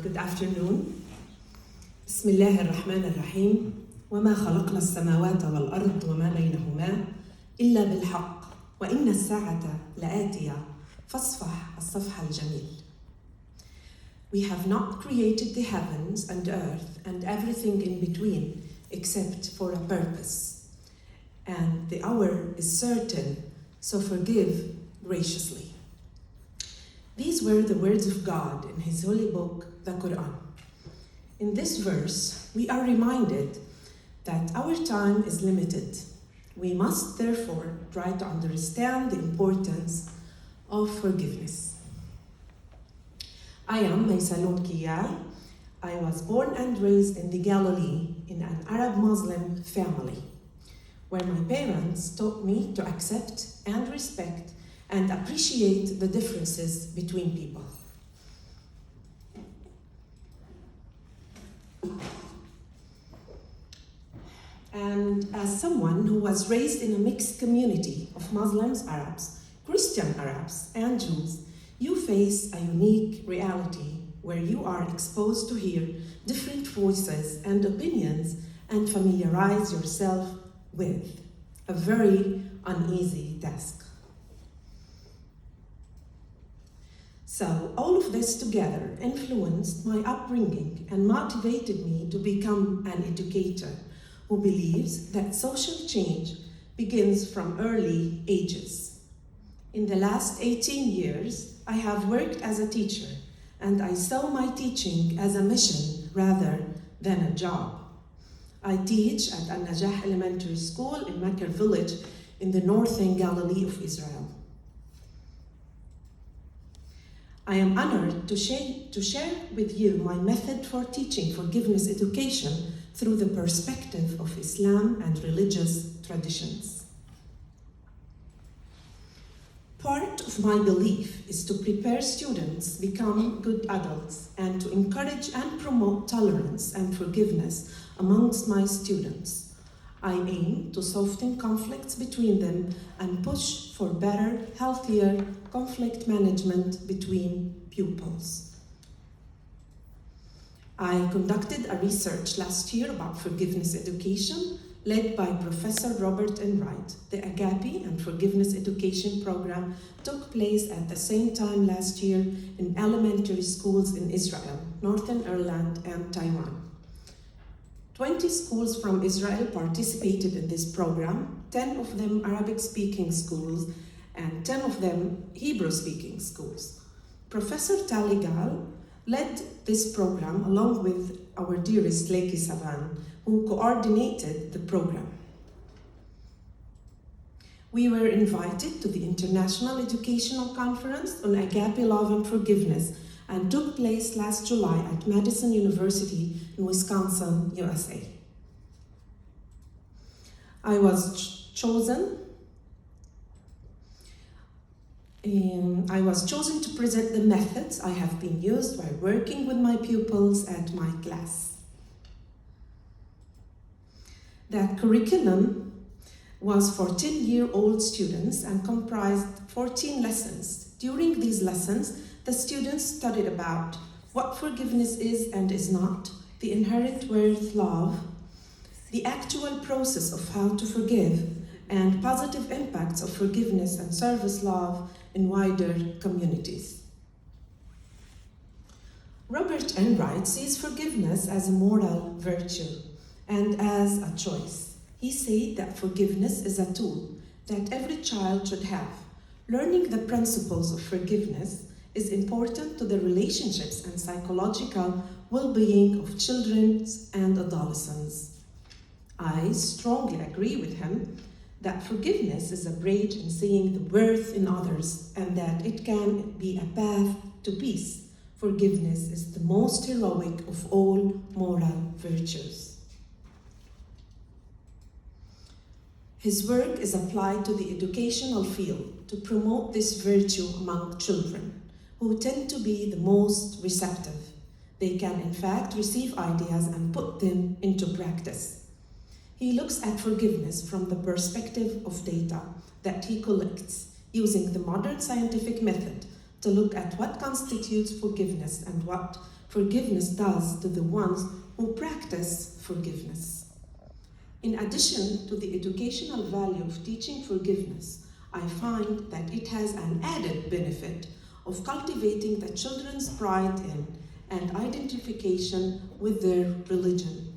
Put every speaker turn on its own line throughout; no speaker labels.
good afternoon. بسم الله الرحمن الرحيم. وما خلقنا السماوات والأرض وما بينهما إلا بالحق وإن الساعة لآتية فاصفح الصفح الجميل. We have not created the heavens and earth and everything in between except for a purpose. And the hour is certain, so forgive graciously. These were the words of God in His holy book, the Quran. In this verse, we are reminded that our time is limited. We must therefore try to understand the importance of forgiveness. I am Maysalun Kiyal. I was born and raised in the Galilee in an Arab-Muslim family, where my parents taught me to accept and respect and appreciate the differences between people. And as someone who was raised in a mixed community of Muslims, Arabs, Christian Arabs, and Jews, you face a unique reality where you are exposed to hear different voices and opinions and familiarize yourself with a very uneasy task. So all of this together influenced my upbringing and motivated me to become an educator who believes that social change begins from early ages. In the last 18 years, I have worked as a teacher, and I saw my teaching as a mission rather than a job. I teach at Al-Najah Elementary School in Makar village in the northern Galilee of Israel. I am honored to share with you my method for teaching forgiveness education through the perspective of Islam and religious traditions. Part of my belief is to prepare students to become good adults and to encourage and promote tolerance and forgiveness amongst my students. I aim to soften conflicts between them and push for better, healthier conflict management between pupils. I conducted a research last year about forgiveness education led by Professor Robert Enright. The Agape and Forgiveness Education Program took place at the same time last year in elementary schools in Israel, Northern Ireland, and Taiwan. 20 schools from Israel participated in this program, 10 of them Arabic-speaking schools, and 10 of them Hebrew-speaking schools. Professor Taligal led this program along with our dearest Leki Savan, who coordinated the program. We were invited to the International Educational Conference on Agape, Love and Forgiveness and took place last July at Madison University in Wisconsin, USA. I was chosen to present the methods I have been used while working with my pupils at my class. That curriculum was for 10-year-old students and comprised 14 lessons. During these lessons, the students studied about what forgiveness is and is not, the inherent worth love, the actual process of how to forgive, and positive impacts of forgiveness and service love in wider communities. Robert Enright sees forgiveness as a moral virtue and as a choice. He said that forgiveness is a tool that every child should have. Learning the principles of forgiveness is important to the relationships and psychological well-being of children and adolescents. I strongly agree with him that forgiveness is a bridge in seeing the worth in others and that it can be a path to peace. Forgiveness is the most heroic of all moral virtues. His work is applied to the educational field to promote this virtue among children, who tend to be the most receptive. They can, in fact, receive ideas and put them into practice. He looks at forgiveness from the perspective of data that he collects using the modern scientific method to look at what constitutes forgiveness and what forgiveness does to the ones who practice forgiveness. In addition to the educational value of teaching forgiveness, I find that it has an added benefit of cultivating the children's pride in and identification with their religion.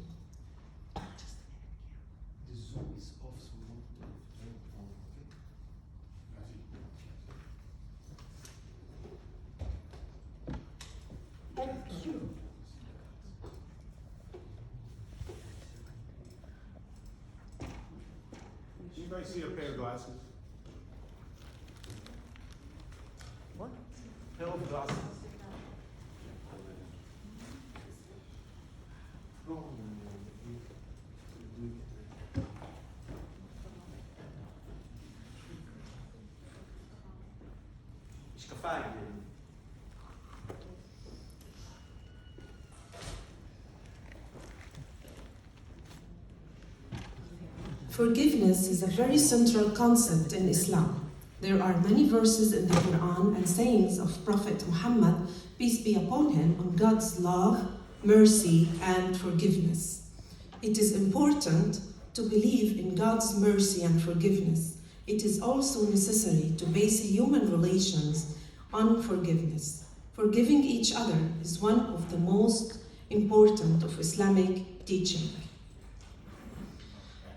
Anybody see a pair of glasses? What? Pair of glasses. משקפיים.
Forgiveness is a very central concept in Islam. There are many verses in the Quran and sayings of Prophet Muhammad, peace be upon him, on God's love, mercy, and forgiveness. It is important to believe in God's mercy and forgiveness. It is also necessary to base human relations on forgiveness. Forgiving each other is one of the most important of Islamic teaching.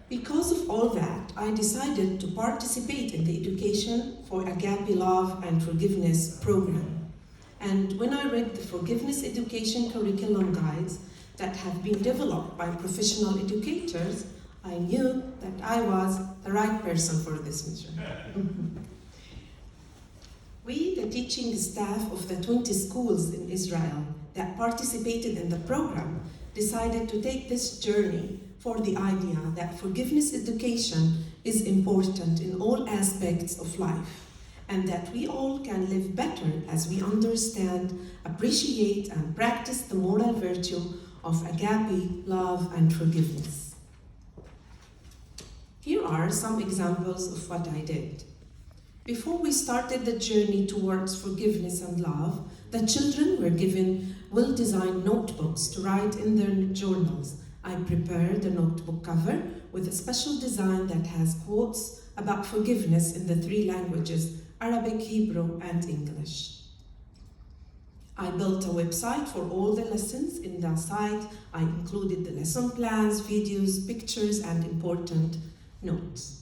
Because of all that, I decided to participate in the Education for Agape Love and Forgiveness program. And when I read the forgiveness education curriculum guides that have been developed by professional educators, I knew that I was the right person for this mission. We, the teaching staff of the 20 schools in Israel that participated in the program, decided to take this journey for the idea that forgiveness education is important in all aspects of life, and that we all can live better as we understand, appreciate, and practice the moral virtue of agape, love, and forgiveness. Here are some examples of what I did. Before we started the journey towards forgiveness and love, the children were given well-designed notebooks to write in their journals. I prepared the notebook cover with a special design that has quotes about forgiveness in the 3 languages, Arabic, Hebrew, and English. I built a website for all the lessons. In the site, I included the lesson plans, videos, pictures, and important notes.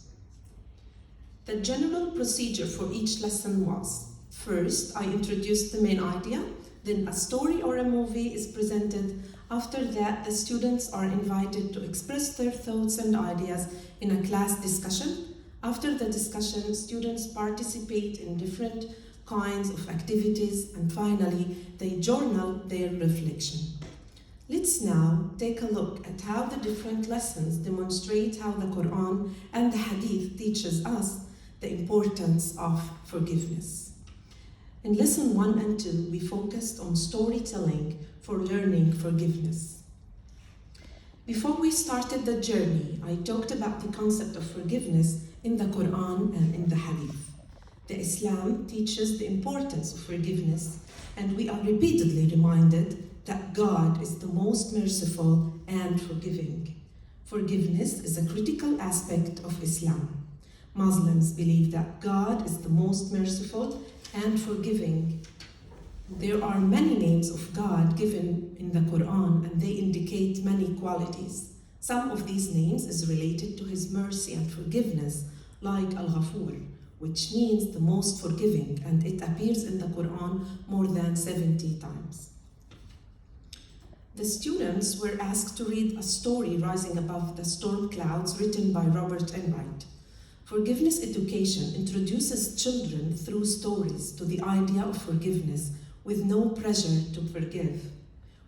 The general procedure for each lesson was, first, I introduced the main idea, then a story or a movie is presented. After that, the students are invited to express their thoughts and ideas in a class discussion. After the discussion, students participate in different kinds of activities, and finally, they journal their reflection. Let's now take a look at how the different lessons demonstrate how the Quran and the Hadith teaches us the importance of forgiveness. In lesson 1 and 2, we focused on storytelling for learning forgiveness. Before we started the journey, I talked about the concept of forgiveness in the Quran and in the Hadith. The Islam teaches the importance of forgiveness, and we are repeatedly reminded that God is the most merciful and forgiving. Forgiveness is a critical aspect of Islam. Muslims believe that God is the most merciful and forgiving. There are many names of God given in the Quran, and they indicate many qualities. Some of these names is related to his mercy and forgiveness, like Al-Ghafur, which means the most forgiving, and it appears in the Quran more than 70 times. The students were asked to read a story, Rising Above the Storm Clouds, written by Robert Enright. Forgiveness education introduces children through stories to the idea of forgiveness with no pressure to forgive.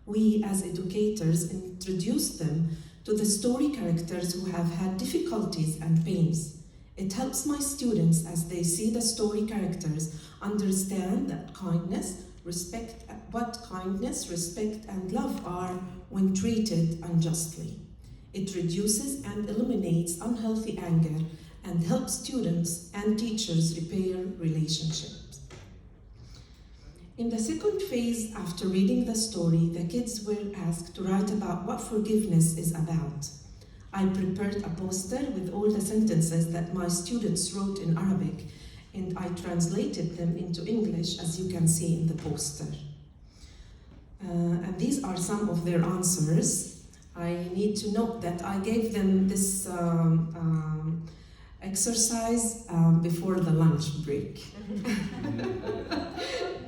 We, as educators, introduce them to the story characters who have had difficulties and pains. It helps my students, as they see the story characters, understand that what kindness, respect, and love are when treated unjustly. It reduces and eliminates unhealthy anger and helps students and teachers repair relationships. In the second phase, after reading the story, the kids were asked to write about what forgiveness is about. I prepared a poster with all the sentences that my students wrote in Arabic, and I translated them into English, as you can see in the poster. And these are some of their answers. I need to note that I gave them this exercise before the lunch break.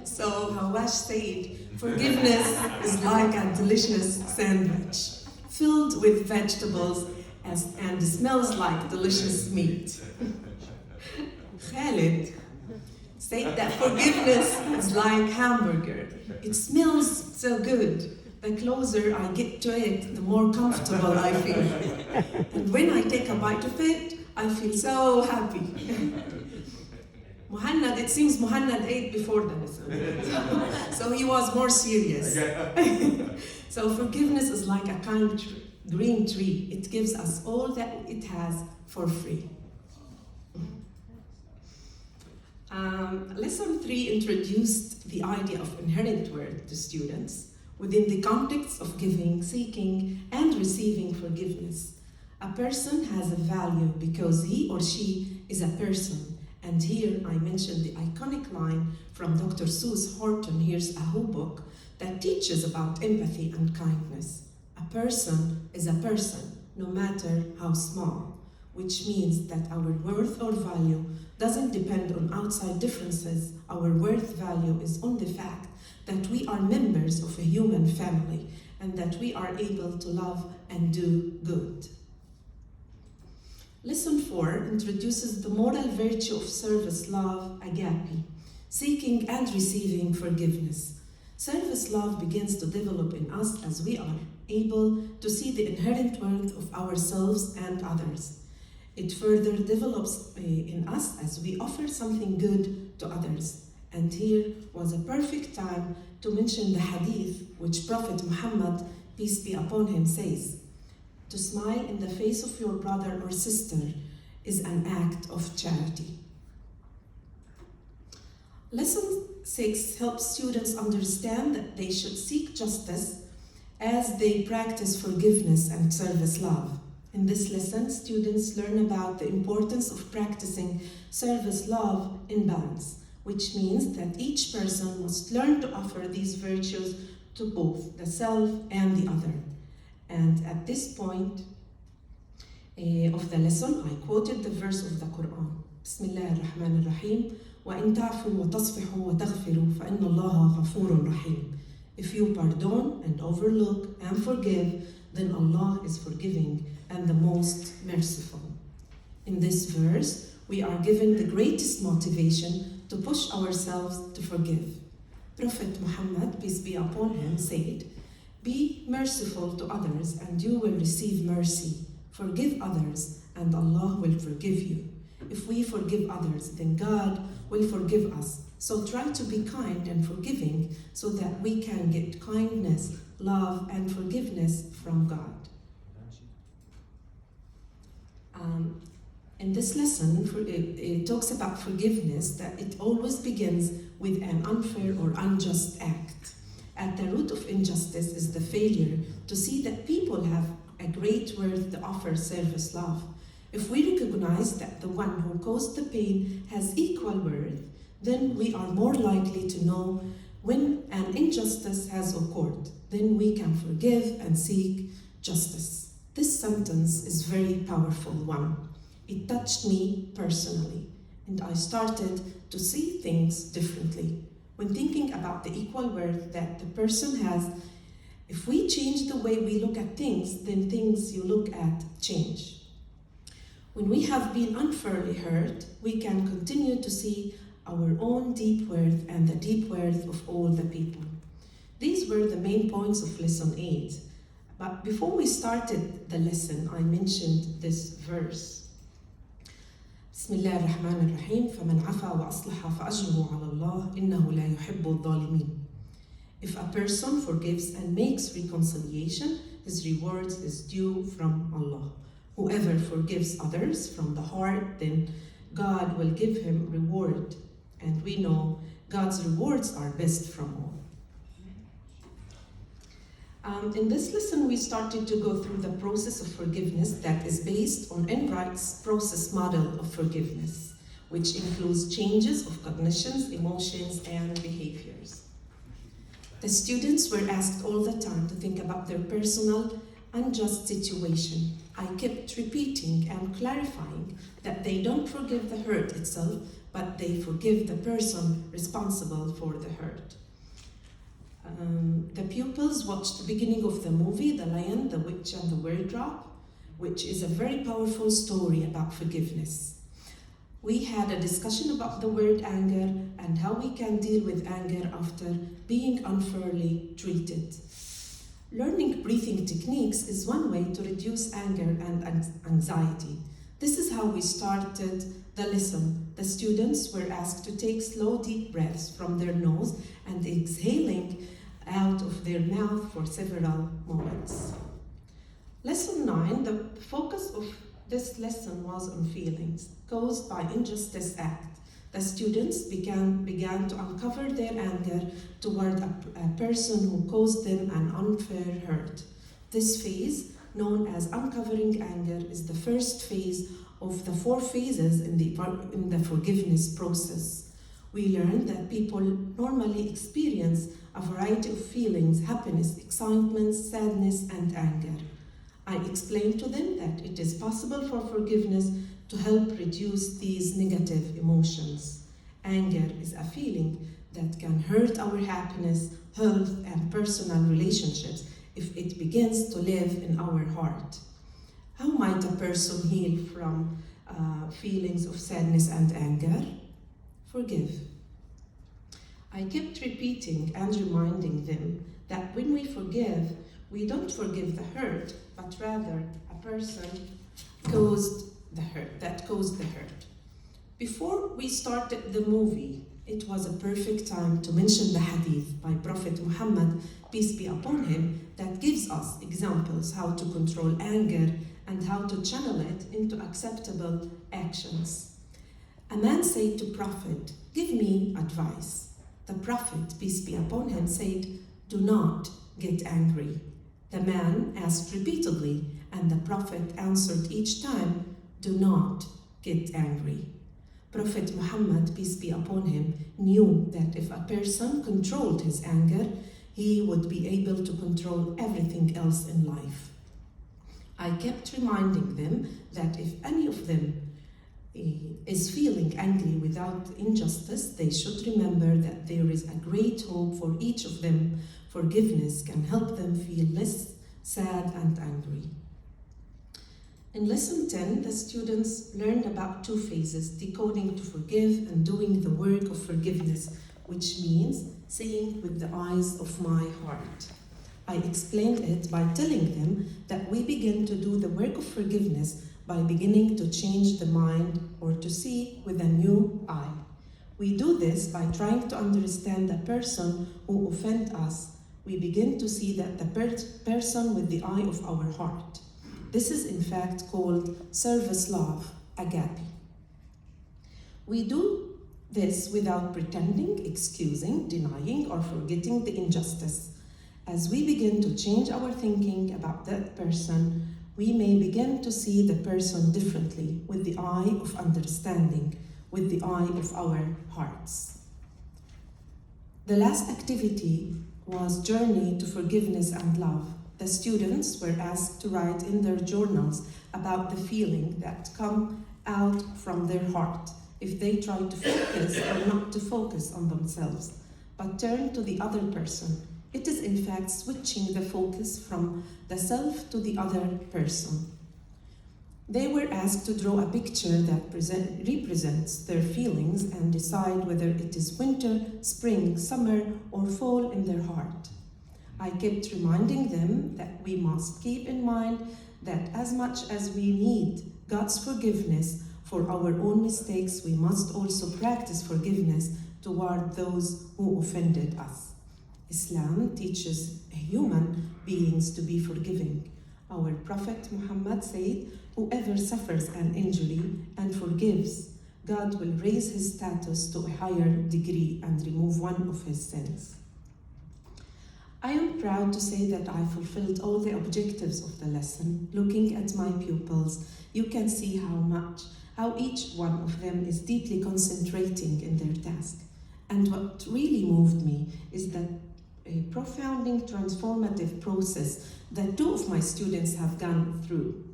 So Hawash said, forgiveness is like a delicious sandwich, filled with vegetables and smells like delicious meat. Khalid said that forgiveness is like hamburger. It smells so good. The closer I get to it, the more comfortable I feel. And when I take a bite of it, I feel so happy. Muhannad, it seems Muhannad ate before the lesson. So he was more serious. So forgiveness is like a kind green tree. It gives us all that it has for free. Lesson 3 introduced the idea of inherent worth to students within the context of giving, seeking, and receiving forgiveness. A person has a value because he or she is a person. And here I mentioned the iconic line from Dr. Seuss Horton Hears a Who book that teaches about empathy and kindness. A person is a person, no matter how small, which means that our worth or value doesn't depend on outside differences. Our worth value is on the fact that we are members of a human family and that we are able to love and do good. Lesson 4 introduces the moral virtue of service love, agape, seeking and receiving forgiveness. Service love begins to develop in us as we are able to see the inherent worth of ourselves and others. It further develops in us as we offer something good to others. And here was a perfect time to mention the hadith which Prophet Muhammad, peace be upon him, says, to smile in the face of your brother or sister is an act of charity. Lesson 6 helps students understand that they should seek justice as they practice forgiveness and service love. In this lesson, students learn about the importance of practicing service love in balance, which means that each person must learn to offer these virtues to both the self and the other. And at this point of the lesson, I quoted the verse of the Quran. Bismillah ar-Rahman ar-Rahim. وَإِن تَعْفُوا وَتَصْفِحُوا وَتَغْفِرُوا فَإِنَّ اللَّهَ غَفُورٌ رَحِيمٌ. If you pardon and overlook and forgive, then Allah is forgiving and the most merciful. In this verse, we are given the greatest motivation to push ourselves to forgive. Prophet Muhammad, peace be upon him, said, be merciful to others and you will receive mercy. Forgive others and Allah will forgive you. If we forgive others, then God will forgive us. So try to be kind and forgiving so that we can get kindness, love, and forgiveness from God. In this lesson, it talks about forgiveness, that it always begins with an unfair or unjust act. At the root of injustice is the failure to see that people have a great worth to offer service love. If we recognize that the one who caused the pain has equal worth, then we are more likely to know when an injustice has occurred. Then we can forgive and seek justice. This sentence is a very powerful one. It touched me personally, and I started to see things differently. When thinking about the equal worth that the person has, if we change the way we look at things, then things you look at change. When we have been unfairly hurt, we can continue to see our own deep worth and the deep worth of all the people. These were the main points of Lesson 8. But before we started the lesson, I mentioned this verse. Bismillah ar-Rahman ar-Rahim. فَمَنْ عَفَى وَأَصْلَحَ فَأَجْرُهُ عَلَى اللَّهِ إِنَّهُ لَا يُحِبُّ الظَّالِمِينَ. If a person forgives and makes reconciliation, his reward is due from Allah. Whoever forgives others from the heart, then God will give him reward. And we know God's rewards are best from all. In this lesson, we started to go through the process of forgiveness that is based on Enright's process model of forgiveness, which includes changes of cognitions, emotions, and behaviors. The students were asked all the time to think about their personal unjust situation. I kept repeating and clarifying that they don't forgive the hurt itself, but they forgive the person responsible for the hurt. The pupils watched the beginning of the movie, The Lion, the Witch, and the Wardrobe, which is a very powerful story about forgiveness. We had a discussion about the word anger and how we can deal with anger after being unfairly treated. Learning breathing techniques is one way to reduce anger and anxiety. This is how we started the lesson. The students were asked to take slow, deep breaths from their nose and exhaling out of their mouth for several moments. Lesson 9, the focus of this lesson was on feelings caused by injustice act. The students began to uncover their anger toward a person who caused them an unfair hurt. This phase, known as uncovering anger, is the first phase of the 4 phases in the forgiveness process. We learned that people normally experience a variety of feelings: happiness, excitement, sadness, and anger. I explained to them that it is possible for forgiveness to help reduce these negative emotions. Anger is a feeling that can hurt our happiness, health, and personal relationships if it begins to live in our heart. How might a person heal from feelings of sadness and anger? Forgive. I kept repeating and reminding them that when we forgive, we don't forgive the hurt, but rather a person that caused the hurt. Before we started the movie, it was a perfect time to mention the hadith by Prophet Muhammad, peace be upon him, that gives us examples how to control anger and how to channel it into acceptable actions. A man said to Prophet, "Give me advice." The Prophet, peace be upon him, said, "Do not get angry." The man asked repeatedly, and the Prophet answered each time, "Do not get angry." Prophet Muhammad, peace be upon him, knew that if a person controlled his anger, he would be able to control everything else in life. I kept reminding them that if any of them is feeling angry without injustice, they should remember that there is a great hope for each of them. Forgiveness can help them feel less sad and angry. In lesson 10, the students learned about 2 phases: decoding to forgive and doing the work of forgiveness, which means seeing with the eyes of my heart. I explained it by telling them that we begin to do the work of forgiveness by beginning to change the mind or to see with a new eye. We do this by trying to understand the person who offended us. We begin to see that the person with the eye of our heart. This is in fact called service love, agape. We do this without pretending, excusing, denying, or forgetting the injustice. As we begin to change our thinking about that person, we may begin to see the person differently, with the eye of understanding, with the eye of our hearts. The last activity was Journey to Forgiveness and Love. The students were asked to write in their journals about the feeling that come out from their heart if they try to focus or not to focus on themselves, but turn to the other person. It is in fact switching the focus from the self to the other person. They were asked to draw a picture that represents their feelings and decide whether it is winter, spring, summer, or fall in their heart. I kept reminding them that we must keep in mind that as much as we need God's forgiveness for our own mistakes, we must also practice forgiveness toward those who offended us. Islam teaches human beings to be forgiving. Our Prophet Muhammad said, "Whoever suffers an injury and forgives God will raise his status to a higher degree and remove one of his sins. I am proud to say that I fulfilled all the objectives of the lesson. Looking at my pupils, you can see how each one of them is deeply concentrating in their task. And what really moved me is that a profoundly transformative process that 2 of my students have gone through.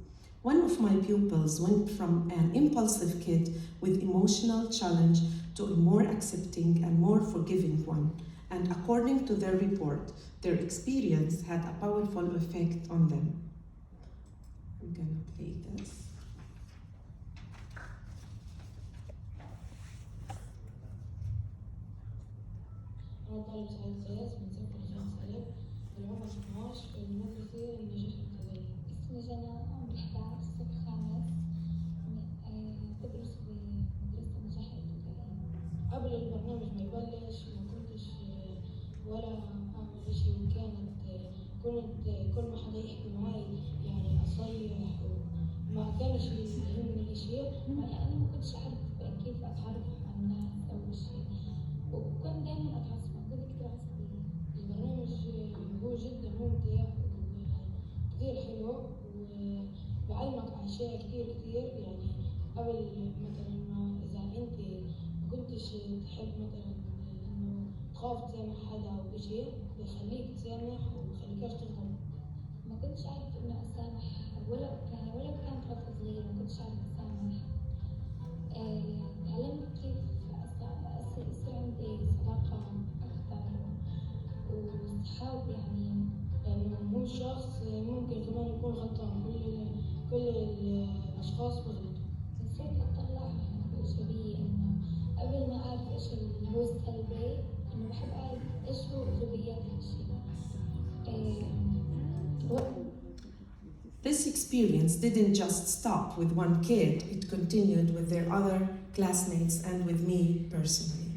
One of my pupils went from an impulsive kid with emotional challenge to a more accepting and more forgiving one. And according to their report, their experience had a powerful effect on them. I'm gonna play this.
أنا طالب سعيد سياس من صف نجاح سالم العمر 12 في المدرسة النجاح المتدين. اسمي جنى عمري 11 صف خامس بدرس بمدرسة النجاح المتدين. قبل البرنامج ما يبلش ما كنتش ولا أعمل إشي وكانت كنت كل ما حدا يحكي معي يعني أصيح وما كانش يهمني إشي أنا ما كنتش أعرف كيف أتعرف على الناس أو إشي وكنت دايما أتعصب كنت كتير عصبية. البرنامج هو جدا ممتع وكتير حلو وبعلمك أشياء كتير يعني قبل مثلا ما إذا أنت ما كنتش تحب مثلا إنه تخاف تسامح حدا أو إشي بيخليك تسامح وبيخليكش تغضب. ما كنتش أعرف إنه أسامح ولا كانت طفل صغير ما كنتش أعرف أسامح. تعلمت كيف يصير عندي صداقة أكثر وصحاب يعني لأنه مو شخص ممكن كمان يكون غلطان كل الأشخاص بغلطوا. صرت أطلع بإيجابية إنه قبل ما أعرف إيش اللي هو السلبي إنه بحب أعرف إيش هو إيجابيات هالشي.
This experience didn't just stop with one kid, it continued with their other classmates and with me personally.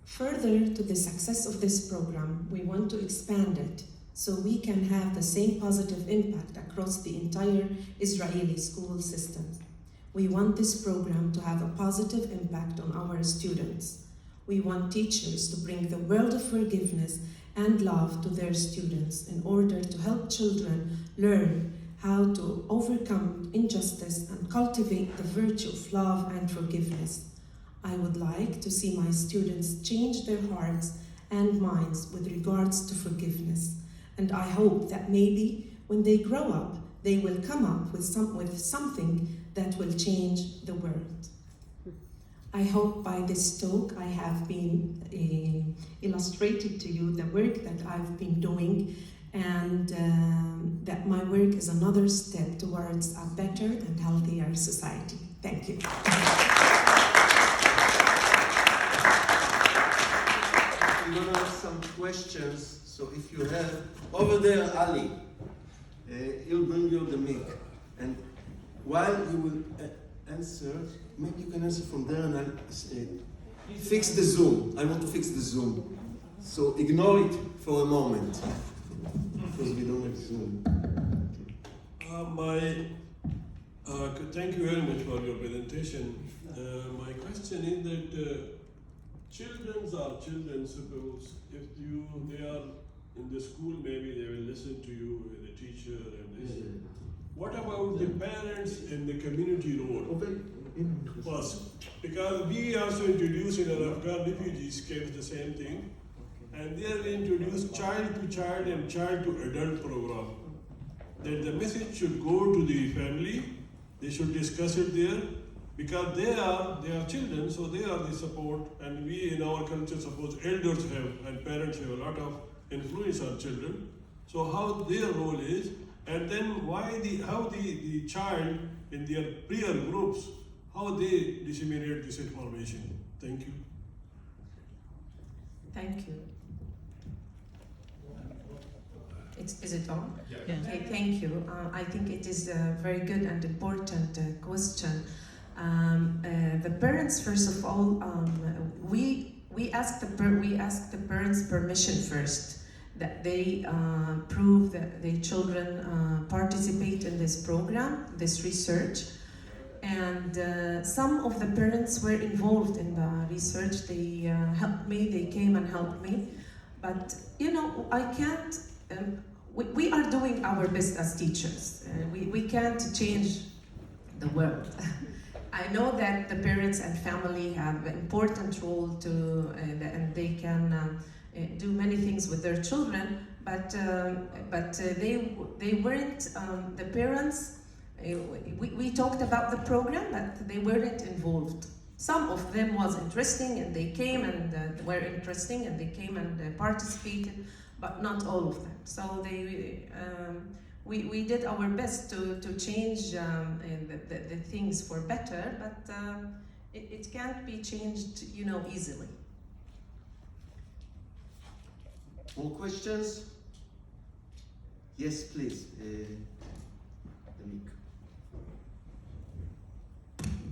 Further to the success of this program, we want to expand it so we can have the same positive impact across the entire Israeli school system. We want this program to have a positive impact on our students. We want teachers to bring the world of forgiveness and love to their students in order to help children learn how to overcome injustice and cultivate the virtue of love and forgiveness. I would like to see my students change their hearts and minds with regards to forgiveness. And I hope that maybe when they grow up, they will come up with something that will change the world. I hope by this talk I have been illustrated to you the work that I've been doing and that my work is another step towards a better and healthier society. Thank you.
We're going to have some questions, so if you have, over there, Ali, he'll bring you the mic. And while you will answer, maybe you can answer from there and I'll fix the Zoom. I want to fix the Zoom. So ignore it for a moment, because we don't have Zoom.
Thank you very much for your presentation. My question is that children are children, suppose if they are in the school, maybe they will listen to you as a teacher and this. What about the parents and the community role? First, because we also introduced in our Afghan refugees camps the same thing, and there we introduced child to child and child to adult program. That the message should go to the family, they should discuss it there, because they are children, so they are the support, and we in our culture suppose elders have and parents have a lot of influence on children. So how their role is, and then how the child in their peer groups, how they disseminate this information. Thank you.
Thank you. Is it on?
Yeah.
Okay, thank you. I think it is a very good and important question. The parents, first of all, we asked the parents permission first that they prove that their children participate in this program, this research. And some of the parents were involved in the research. They helped me, they came and helped me. But you know, I can't, we are doing our best as teachers. We can't change the world. I know that the parents and family have an important role to, and they can do many things with their children, but they weren't, the parents, we talked about the program, but they weren't involved. Some of them was interesting and they came and were interesting and they came and participated, but not all of them. So we did our best to change the things for better, but it can't be changed, you know, easily.
More questions? Yes, please. The mic.